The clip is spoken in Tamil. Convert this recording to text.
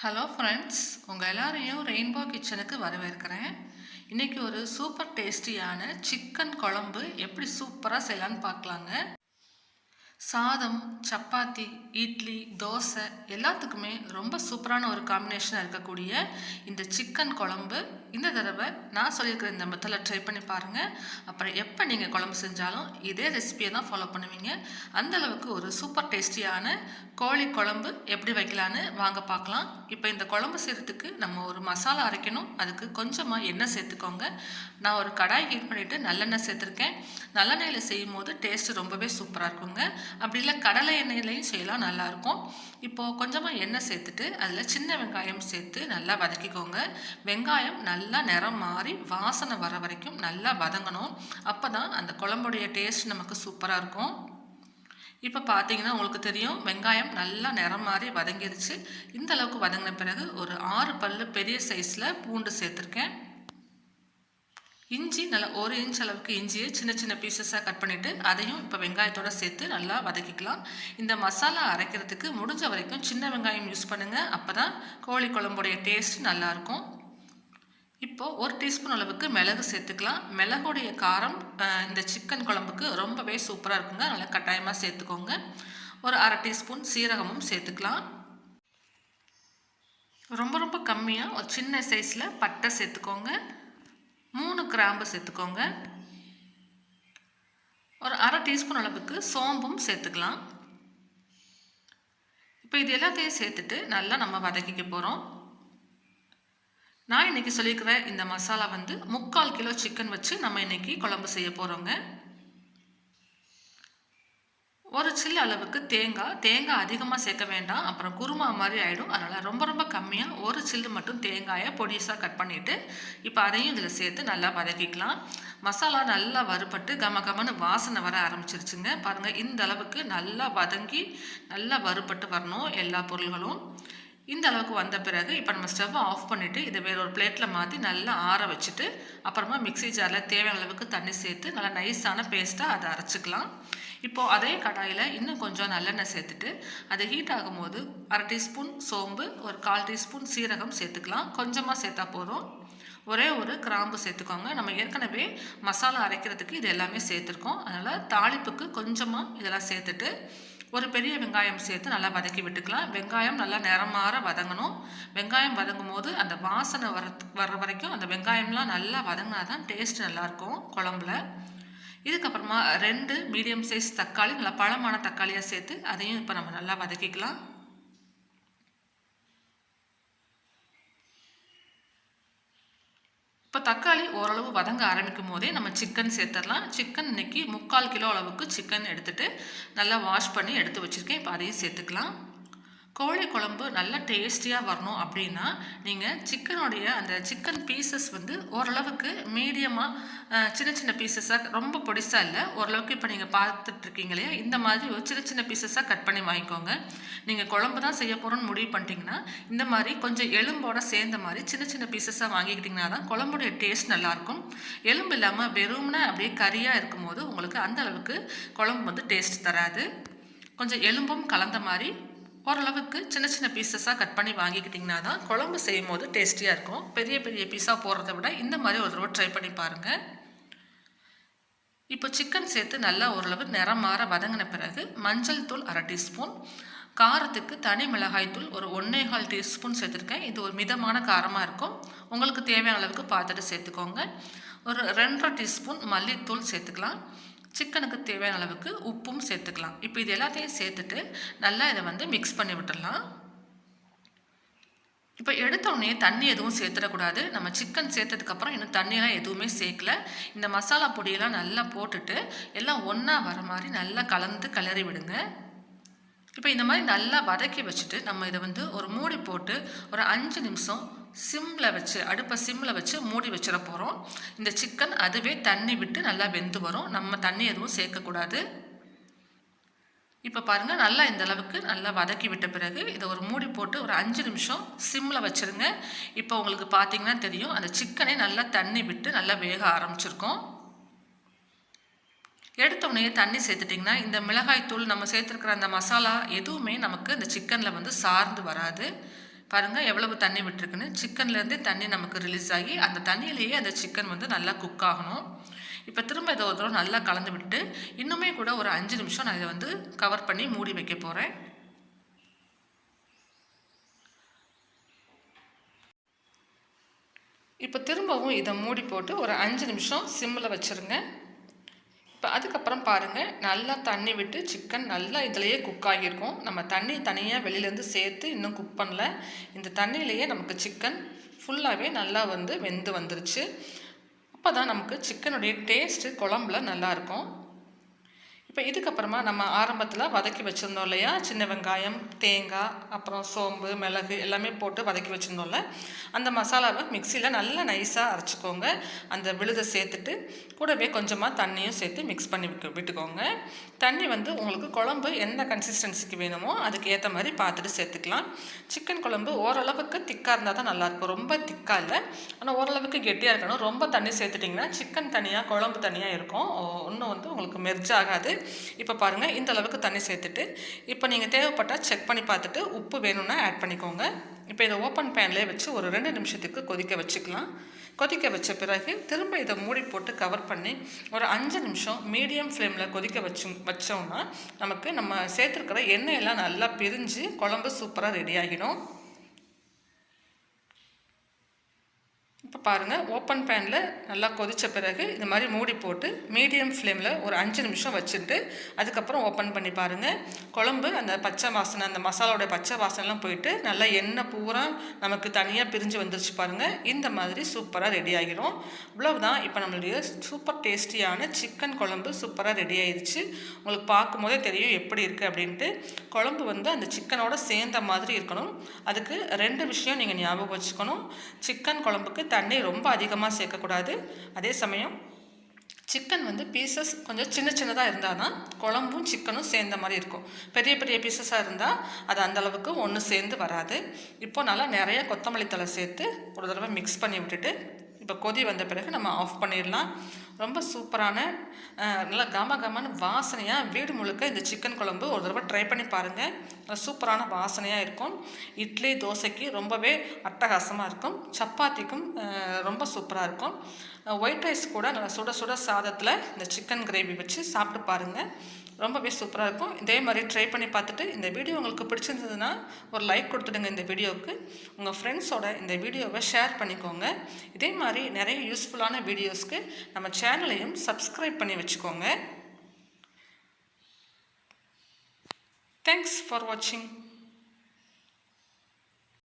ஹலோ ஃப்ரெண்ட்ஸ், உங்கள் எல்லாரையும் ரெயின்போ கிச்சனுக்கு வரவேற்கிறேன். இன்றைக்கி ஒரு சூப்பர் டேஸ்டியான சிக்கன் குழம்பு எப்படி சூப்பராக செய்யலான்னு பார்க்கலாங்க. சாதம், சப்பாத்தி, இட்லி, தோசை எல்லாத்துக்குமே ரொம்ப சூப்பரான ஒரு காம்பினேஷனாக இருக்கக்கூடிய இந்த சிக்கன் குழம்பு இந்த தடவை நான் சொல்லியிருக்கிற இந்த மெத்தடில் ட்ரை பண்ணி பாருங்கள். அப்புறம் எப்போ நீங்கள் குழம்பு செஞ்சாலும் இதே ரெசிபியை தான் ஃபாலோ பண்ணுவீங்க. அந்தளவுக்கு ஒரு சூப்பர் டேஸ்டியான கோழி குழம்பு எப்படி வைக்கலான்னு வாங்க பார்க்கலாம். இப்போ இந்த குழம்பு செய்கிறதுக்கு நம்ம ஒரு மசாலா அரைக்கணும். அதுக்கு கொஞ்சமாக எண்ணெய் சேர்த்துக்கோங்க. நான் ஒரு கடாய் ஹீட் பண்ணிவிட்டு நல்லெண்ணெய் சேர்த்துருக்கேன். நல்லெண்ணெயில் செய்யும் போது டேஸ்ட்டு ரொம்பவே சூப்பராக இருக்குங்க. அப்படி இல்லை கடலை எண்ணெயிலையும் செய்யலாம், நல்லாயிருக்கும். இப்போது கொஞ்சமாக எண்ணெய் சேர்த்துட்டு அதில் சின்ன வெங்காயம் சேர்த்து நல்லா வதக்கிக்கோங்க. வெங்காயம் நல்லா நிறம் மாறி வாசனை வர வரைக்கும் நல்லா வதங்கணும். அப்போ தான் அந்த குழம்புடைய டேஸ்ட் நமக்கு சூப்பராக இருக்கும். இப்போ பார்த்தீங்கன்னா உங்களுக்கு தெரியும், வெங்காயம் நல்லா நிறம் மாறி வதங்கிடுச்சு. இந்த அளவுக்கு வதங்கின பிறகு ஒரு 6 பல்லு பெரிய சைஸில் பூண்டு சேர்த்துருக்கேன். இஞ்சி நல்லா 1 இன்ச் அளவுக்கு இஞ்சியை சின்ன சின்ன பீசஸாக கட் பண்ணிவிட்டு அதையும் இப்போ வெங்காயத்தோடு சேர்த்து நல்லா வதக்கிக்கலாம். இந்த மசாலா அரைக்கிறதுக்கு முடிஞ்ச வரைக்கும் சின்ன வெங்காயம் யூஸ் பண்ணுங்கள். அப்போ தான் கோழி குழம்புடைய டேஸ்ட் நல்லாயிருக்கும். இப்போது 1 டீஸ்பூன் அளவுக்கு மிளகு சேர்த்துக்கலாம். மிளகுடைய காரம் இந்த சிக்கன் குழம்புக்கு ரொம்பவே சூப்பராக இருக்குங்க. நல்லா கட்டாயமாக சேர்த்துக்கோங்க. ஒரு 1/2 டீஸ்பூன் சீரகமும் சேர்த்துக்கலாம். ரொம்ப ரொம்ப கம்மியாக ஒரு சின்ன சைஸில் பட்டை சேர்த்துக்கோங்க. 3 கிராம்பு சேர்த்துக்கோங்க. ஒரு 1/2 டீஸ்பூன் அளவுக்கு சோம்பும் சேர்த்துக்கலாம். இப்போ இது எல்லாத்தையும் சேர்த்துட்டு நல்லா நம்ம வதக்கிக்க போகிறோம். நான் இன்றைக்கி சொல்லியிருக்கிற இந்த மசாலா 3/4 கிலோ சிக்கன் வச்சு நம்ம இன்றைக்கி குழம்பு செய்ய போகிறோங்க. ஒரு சில்லு அளவுக்கு தேங்காய் அதிகமாக சேர்க்க வேண்டாம், அப்புறம் குருமா மாதிரி ஆகிடும். அதனால் ரொம்ப ரொம்ப கம்மியாக ஒரு சில்லு மட்டும் தேங்காயை பொடிசாக கட் பண்ணிவிட்டு இப்போ அதையும் இதில் சேர்த்து நல்லா வதக்கிக்கலாம். மசாலா நல்லா வறுபட்டு கமன்னு வாசனை வர ஆரம்பிச்சிருச்சுங்க. பாருங்கள், இந்த அளவுக்கு நல்லா வதங்கி நல்லா வறுபட்டு வரணும் எல்லா பொருள்களும். இந்த அளவுக்கு வந்த பிறகு இப்போ நம்ம ஸ்டவ்வை ஆஃப் பண்ணிவிட்டு இதை வேறு ஒரு பிளேட்டில் மாற்றி நல்லா ஆற வச்சுட்டு அப்புறமா மிக்ஸி ஜாரில் தேவையான அளவுக்கு தண்ணி சேர்த்து நல்லா நைஸான பேஸ்ட்டாக அதை அரைச்சிக்கலாம். இப்போது அதே கடாயில் இன்னும் கொஞ்சம் நல்லெண்ணெய் சேர்த்துட்டு அது ஹீட் ஆகும்போது 1/2 டீஸ்பூன் சோம்பு, ஒரு 1/4 டீஸ்பூன் சீரகம் சேர்த்துக்கலாம். கொஞ்சமாக சேர்த்தா போதும். ஒரே ஒரு கிராம்பு சேர்த்துக்கோங்க. நம்ம ஏற்கனவே மசாலா அரைக்கிறதுக்கு இது எல்லாமே சேர்த்துருக்கோம். அதனால் தாளிப்புக்கு கொஞ்சமாக இதெல்லாம் சேர்த்துட்டு ஒரு பெரிய வெங்காயம் சேர்த்து நல்லா வதக்கி விட்டுக்கலாம். வெங்காயம் நல்லா நிறம் மாற வதங்கணும். வெங்காயம் வதங்கும் போது அந்த வாசனை வர்ற வரைக்கும் அந்த வெங்காயம்லாம் நல்லா வதங்கினா தான் டேஸ்ட் நல்லாயிருக்கும் குழம்புல. இதுக்கப்புறமா 2 மீடியம் சைஸ் தக்காளி, நல்லா பழமான தக்காளியாக சேர்த்து அதையும் இப்போ நம்ம நல்லா வதக்கிக்கலாம். இப்போ தக்காளி ஓரளவு வதங்க ஆரம்பிக்கும் போதே நம்ம சிக்கன் சேர்த்துடலாம். சிக்கன் இன்றைக்கி 3/4 கிலோ அளவுக்கு சிக்கன் எடுத்துகிட்டு நல்லா வாஷ் பண்ணி எடுத்து வச்சுருக்கேன். இப்போ அதையும் சேர்த்துக்கலாம். கோழி குழம்பு நல்லா டேஸ்டியாக வரணும் அப்படின்னா நீங்கள் சிக்கனுடைய அந்த சிக்கன் பீசஸ் ஓரளவுக்கு மீடியமாக சின்ன சின்ன பீசஸாக, ரொம்ப பொடிசாக இல்லை, ஓரளவுக்கு இப்போ நீங்கள் பார்த்துட்ருக்கீங்க இல்லையா, இந்த மாதிரி ஒரு சின்ன சின்ன பீசஸாக கட் பண்ணி வாங்கிக்கோங்க. நீங்கள் குழம்பு தான் செய்ய போகிறோன்னு முடிவு பண்ணிட்டீங்கன்னா இந்த மாதிரி கொஞ்சம் எலும்போடு சேர்ந்த மாதிரி சின்ன சின்ன பீசஸாக வாங்கிக்கிட்டிங்கன்னா தான் குழம்புடைய டேஸ்ட் நல்லாயிருக்கும். எலும்பு இல்லாமல் வெறும்னா அப்படியே கறியாக இருக்கும்போது உங்களுக்கு அந்தளவுக்கு குழம்பு டேஸ்ட் தராது. கொஞ்சம் எலும்பும் கலந்த மாதிரி ஓரளவுக்கு சின்ன சின்ன பீசஸாக கட் பண்ணி வாங்கிக்கிட்டிங்கன்னா தான் குழம்பு செய்யும் போது டேஸ்டியாக இருக்கும். பெரிய பெரிய பீஸாக போடுறத விட இந்த மாதிரி ஒரு தடவை ட்ரை பண்ணி பாருங்கள். இப்போ சிக்கன் சேர்த்து நல்லா ஓரளவு நிறம் மாற வதங்கின பிறகு மஞ்சள் தூள் 1/2 டீஸ்பூன், காரத்துக்கு தனி மிளகாய் தூள் ஒரு 1/4 டீஸ்பூன் சேர்த்துருக்கேன். இது ஒரு மிதமான காரமாக இருக்கும். உங்களுக்கு தேவையான அளவுக்கு பார்த்துட்டு சேர்த்துக்கோங்க. ஒரு 2.5 டீஸ்பூன் மல்லித்தூள் சேர்த்துக்கலாம். சிக்கனுக்கு தேவையான அளவுக்கு உப்பும் சேர்த்துக்கலாம். இப்போ இது எல்லாத்தையும் சேர்த்துட்டு நல்லா இதை மிக்ஸ் பண்ணி விட்டுடலாம். இப்போ எடுத்தோடனே தண்ணி எதுவும் சேர்த்துடக்கூடாது. நம்ம சிக்கன் சேர்த்ததுக்கப்புறம் இன்னும் தண்ணியெல்லாம் எதுவுமே சேர்க்கல. இந்த மசாலா பொடியெல்லாம் நல்லா போட்டுட்டு எல்லாம் ஒன்றா வர மாதிரி நல்லா கலந்து கிளறி விடுங்க. இப்போ இந்த மாதிரி நல்லா வதக்கி வச்சுட்டு நம்ம இதை ஒரு மூடி போட்டு ஒரு 5 நிமிஷம் அடுப்பை சிம்மில் வச்சு மூடி வச்சிட போகிறோம். இந்த சிக்கன் அதுவே தண்ணி விட்டு நல்லா வெந்து வரும். நம்ம தண்ணி எதுவும் சேர்க்கக்கூடாது. இப்போ பாருங்கள், நல்லா இந்த அளவுக்கு நல்லா வதக்கி விட்ட பிறகு இதை ஒரு மூடி போட்டு ஒரு 5 நிமிஷம் சிம்மில் வச்சுருங்க. இப்போ உங்களுக்கு பார்த்தீங்கன்னா தெரியும், அந்த சிக்கனே நல்லா தண்ணி விட்டு நல்லா வேக ஆரம்பிச்சிருக்கோம். எடுத்தோடனே தண்ணி சேர்த்துட்டிங்கன்னா இந்த மிளகாய் தூள் நம்ம சேர்த்துருக்கிற அந்த மசாலா எதுவுமே நமக்கு இந்த சிக்கனில் சார்ந்து வராது. பாருங்கள் எவ்வளவு தண்ணி விட்டுருக்குன்னு. சிக்கன்லேருந்து தண்ணி நமக்கு ரிலீஸ் ஆகி அந்த தண்ணியிலேயே அந்த சிக்கன் வந்து நல்லா குக் ஆகணும். இப்போ திரும்ப இதை ஒரு தடவை நல்லா கலந்து விட்டு இன்னுமே கூட ஒரு 5 நிமிஷம் நான் இதை வந்து கவர் பண்ணி மூடி வைக்க போகிறேன். இப்போ திரும்பவும் இதை மூடி போட்டு ஒரு 5 நிமிஷம் சிம்மில் வச்சுருங்க. இப்போ அதுக்கப்புறம் பாருங்கள் நல்லா தண்ணி விட்டு சிக்கன் நல்லா இதிலையே குக் ஆகியிருக்கும். நம்ம தண்ணி தனியாக வெளியிலேருந்து சேர்த்து இன்னும் குக் பண்ணல. இந்த தண்ணியிலேயே நமக்கு சிக்கன் ஃபுல்லாகவே நல்லா வந்து வெந்து வந்துருச்சு. அப்போ தான் நமக்கு சிக்கனுடைய டேஸ்ட்டு குழம்புல நல்லாயிருக்கும். இப்போ இதுக்கப்புறமா நம்ம ஆரம்பத்தில் வதக்கி வச்சுருந்தோம் இல்லையா, சின்ன வெங்காயம், தேங்காய், அப்புறம் சோம்பு, மிளகு எல்லாமே போட்டு வதக்கி வச்சுருந்தோம்ல, அந்த மசாலாவை மிக்சியில் நல்லா நைஸாக அரைச்சிக்கோங்க. அந்த விழுதை சேர்த்துட்டு கூடவே கொஞ்சமாக தண்ணியும் சேர்த்து மிக்ஸ் பண்ணி விட்டுக்கோங்க. தண்ணி வந்து உங்களுக்கு குழம்பு என்ன கன்சிஸ்டன்சிக்கு வேணுமோ அதுக்கு ஏற்ற மாதிரி பார்த்துட்டு சேர்த்துக்கலாம். சிக்கன் குழம்பு ஓரளவுக்கு திக்காக இருந்தால் தான் நல்லாயிருக்கும். ரொம்ப திக்காக இல்லை, ஆனால் ஓரளவுக்கு கெட்டியாக இருக்கணும். ரொம்ப தண்ணி சேர்த்துட்டிங்கன்னா சிக்கன் தனியாக குழம்பு தனியாக இருக்கும். இன்னும் வந்து உங்களுக்கு மெர்ஜ் ஆகாது. இப்போ பாருங்கள் இந்த அளவுக்கு தண்ணி சேர்த்துட்டு இப்போ நீங்கள் தேவைப்பட்டால் செக் பண்ணி பார்த்துட்டு உப்பு வேணும்னா ஆட் பண்ணிக்கோங்க. இப்போ இதை ஓப்பன் பேன்லேயே வச்சு ஒரு 2 நிமிஷத்துக்கு கொதிக்க வச்சுக்கலாம். கொதிக்க வச்ச பிறகு திரும்ப இதை மூடி போட்டு கவர் பண்ணி ஒரு 5 நிமிஷம் மீடியம் ஃப்ளேமில் கொதிக்க வச்சோம்னா நமக்கு நம்ம சேர்த்துருக்கிற எண்ணெயெல்லாம் நல்லா பிரிஞ்சு குழம்பு சூப்பராக ரெடி ஆகிடும். இப்போ பாருங்கள் ஓப்பன் பேனில் நல்லா கொதித்த பிறகு இந்த மாதிரி மூடி போட்டு மீடியம் ஃப்ளேமில் ஒரு 5 நிமிஷம் வச்சுட்டு அதுக்கப்புறம் ஓப்பன் பண்ணி பாருங்கள். குழம்பு அந்த பச்சை வாசனை, அந்த மசாலாவோட பச்சை வாசனைலாம் போயிட்டு நல்லா எண்ணெய் பூரா நமக்கு தனியாக பிரிஞ்சு வந்துருச்சு பாருங்கள். இந்த மாதிரி சூப்பராக ரெடி ஆகிடும். இவ்வளவுதான். இப்போ நம்மளுடைய சூப்பர் டேஸ்டியான சிக்கன் குழம்பு சூப்பராக ரெடி ஆயிடுச்சு. உங்களுக்கு பார்க்கும் போதே தெரியும் எப்படி இருக்குது அப்படின்ட்டு. குழம்பு வந்து அந்த சிக்கனோட சேர்ந்த மாதிரி இருக்கணும். அதுக்கு 2 விஷயம் நீங்கள் ஞாபகம் வச்சுக்கணும். சிக்கன் குழம்புக்கு தண்ணி ரொம்ப அதிகமாக சேர்க்கக்கூடாது. அதே சமயம் சிக்கன் வந்து பீசஸ் கொஞ்சம் சின்ன சின்னதாக இருந்தால் தான் குழம்பும் சிக்கனும் சேர்ந்த மாதிரி இருக்கும். பெரிய பெரிய பீசஸாக இருந்தால் அது அந்தளவுக்கு ஒன்று சேர்ந்து வராது. இப்போ நல்லா நிறைய கொத்தமல்லி தழை சேர்த்து ஒரு தடவை மிக்ஸ் பண்ணி விட்டுட்டு இப்போ கொதி வந்த பிறகு நம்ம ஆஃப் பண்ணிடலாம். ரொம்ப சூப்பரான நல்லா கமன்னு வாசனையாக வீடு முழுக்க இந்த சிக்கன் குழம்பு ஒரு தடவை ட்ரை பண்ணி பாருங்கள். சூப்பரான வாசனையாக இருக்கும். இட்லி, தோசைக்கு ரொம்பவே அட்டகாசமாக இருக்கும். சப்பாத்திக்கும் ரொம்ப சூப்பராக இருக்கும். ஒயிட் ரைஸ் கூட நல்லா சுட சுட சாதத்தில் இந்த சிக்கன் கிரேவி வச்சு சாப்பிட்டு பாருங்கள். ரொம்பவே சூப்பராக இருக்கும். இதே மாதிரி ட்ரை பண்ணி பார்த்துட்டு இந்த வீடியோ உங்களுக்கு பிடிச்சிருந்ததுன்னா ஒரு லைக் கொடுத்துடுங்க. இந்த வீடியோவுக்கு உங்கள் ஃப்ரெண்ட்ஸோட இந்த வீடியோவை ஷேர் பண்ணிக்கோங்க. இதே மாதிரி நிறைய யூஸ்ஃபுல்லான வீடியோஸ்க்கு நம்ம சேனலையும் சப்ஸ்கிரைப் பண்ணி வச்சுக்கோங்க. தேங்க்ஸ் ஃபார் வாட்சிங்.